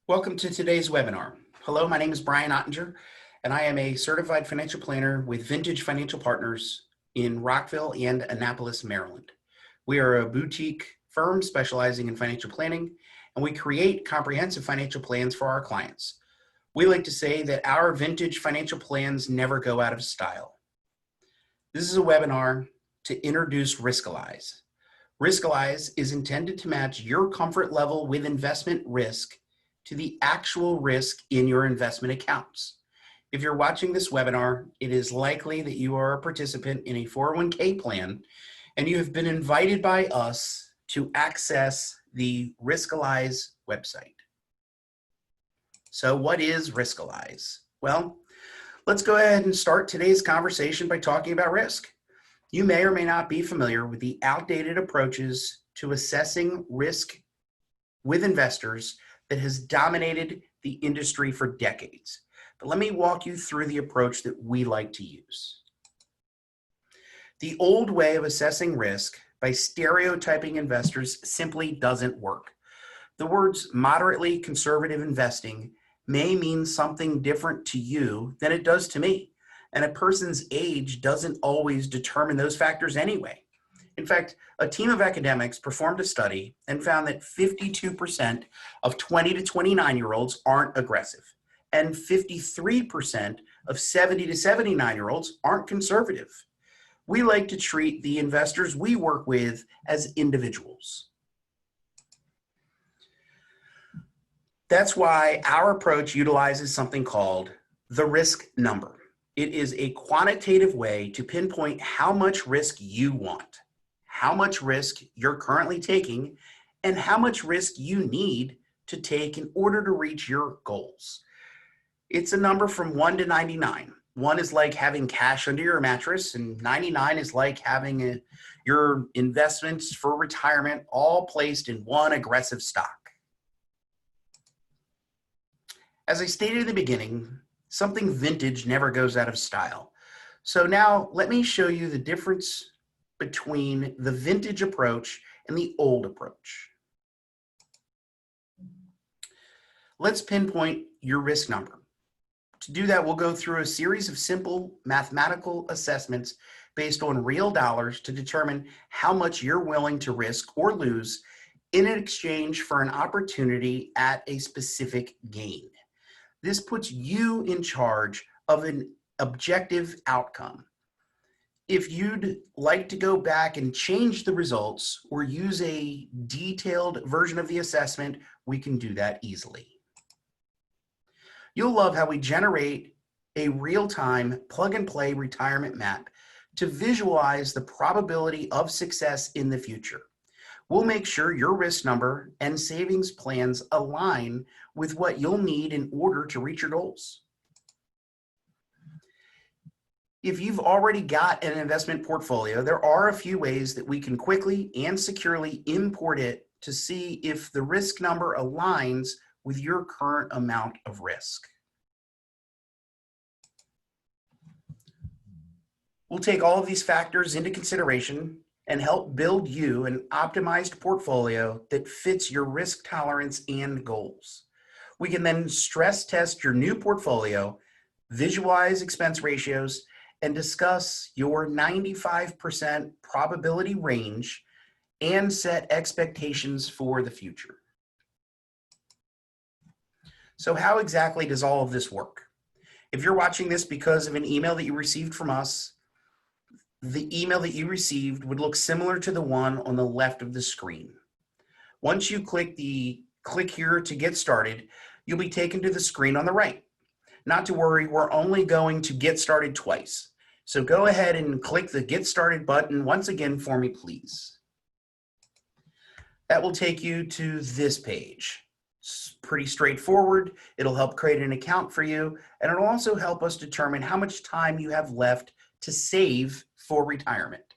Welcome to today's webinar. Hello, my name is Brian Ottinger, and I am a certified financial planner with Vintage Financial Partners in Rockville and Annapolis, Maryland. We are a boutique firm specializing in financial planning, and we create comprehensive financial plans for our clients. We like to say that our vintage financial plans never go out of style. This is a webinar to introduce Riskalyze. Riskalyze is intended to match your comfort level with investment risk to the actual risk in your investment accounts. If you're watching this webinar, it is likely that you are a participant in a 401k plan and you have been invited by us to access the Riskalyze website. So what is Riskalyze? Well, let's go ahead and start today's conversation by talking about risk. You may or may not be familiar with the outdated approaches to assessing risk with investors that has dominated the industry for decades. But let me walk you through the approach that we like to use. The old way of assessing risk by stereotyping investors simply doesn't work. The words moderately conservative investing may mean something different to you than it does to me. And a person's age doesn't always determine those factors anyway. In fact, a team of academics performed a study and found that 52% of 20 to 29-year-olds aren't aggressive, and 53% of 70 to 79-year-olds aren't conservative. We like to treat the investors we work with as individuals. That's why our approach utilizes something called the risk number. It is a quantitative way to pinpoint how much risk you want, how much risk you're currently taking, and how much risk you need to take in order to reach your goals. It's a number from 1 to 99. 1 is like having cash under your mattress, and 99 is like having your investments for retirement all placed in one aggressive stock. As I stated in the beginning, something vintage never goes out of style. So now let me show you the difference between the vintage approach and the old approach. Let's pinpoint your risk number. To do that, we'll go through a series of simple mathematical assessments based on real dollars to determine how much you're willing to risk or lose in exchange for an opportunity at a specific gain. This puts you in charge of an objective outcome. If you'd like to go back and change the results or use a detailed version of the assessment, we can do that easily. You'll love how we generate a real-time plug-and-play retirement map to visualize the probability of success in the future. We'll make sure your risk number and savings plans align with what you'll need in order to reach your goals. If you've already got an investment portfolio, there are a few ways that we can quickly and securely import it to see if the risk number aligns with your current amount of risk. We'll take all of these factors into consideration and help build you an optimized portfolio that fits your risk tolerance and goals. We can then stress test your new portfolio, visualize expense ratios, and discuss your 95% probability range and set expectations for the future. So how exactly does all of this work? If you're watching this because of an email that you received from us, the email that you received would look similar to the one on the left of the screen. Once you click here to get started, you'll be taken to the screen on the right. Not to worry, we're only going to get started twice. So go ahead and click the Get Started button once again for me, please. That will take you to this page. It's pretty straightforward. It'll help create an account for you, and it'll also help us determine how much time you have left to save for retirement.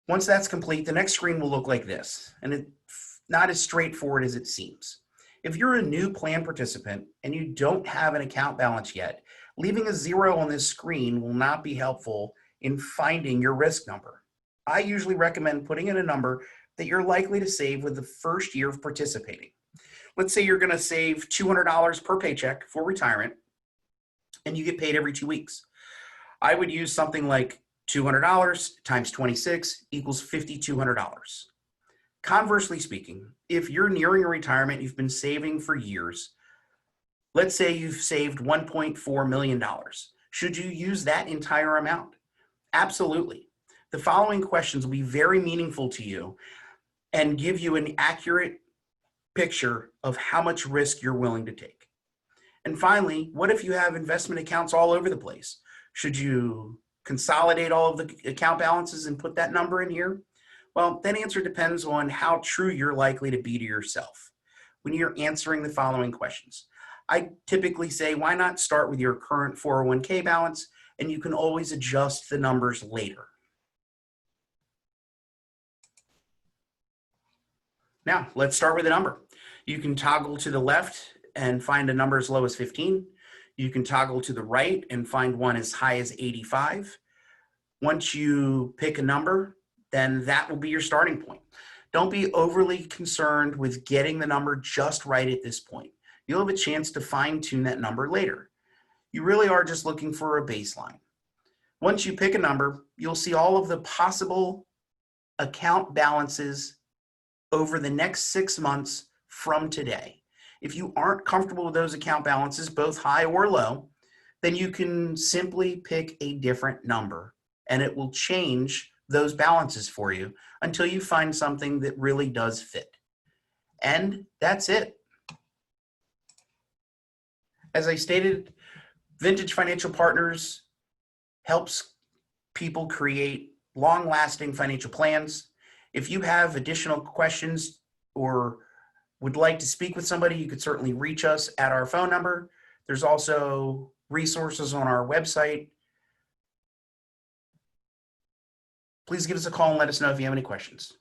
Once that's complete, the next screen will look like this, and it's not as straightforward as it seems. If you're a new plan participant and you don't have an account balance yet, leaving a 0 on this screen will not be helpful in finding your risk number. I usually recommend putting in a number that you're likely to save with the first year of participating. Let's say you're going to save $200 per paycheck for retirement, and you get paid every 2 weeks. I would use something like $200 times 26 equals $5,200. Conversely speaking, if you're nearing a retirement, you've been saving for years, let's say you've saved $1.4 million. Should you use that entire amount? Absolutely. The following questions will be very meaningful to you and give you an accurate picture of how much risk you're willing to take. And finally, what if you have investment accounts all over the place? Should you consolidate all of the account balances and put that number in here? Well, that answer depends on how true you're likely to be to yourself when you're answering the following questions. I typically say, why not start with your current 401k balance, and you can always adjust the numbers later. Now, let's start with a number. You can toggle to the left and find a number as low as 15. You can toggle to the right and find one as high as 85. Once you pick a number, then that will be your starting point. Don't be overly concerned with getting the number just right at this point. You'll have a chance to fine-tune that number later. You really are just looking for a baseline. Once you pick a number, you'll see all of the possible account balances over the next 6 months from today. If you aren't comfortable with those account balances, both high or low, then you can simply pick a different number and it will change those balances for you until you find something that really does fit. And that's it. As I stated, Vintage Financial Partners helps people create long-lasting financial plans. If you have additional questions or would like to speak with somebody, you could certainly reach us at our phone number. There's also resources on our website. Please give us a call and let us know if you have any questions.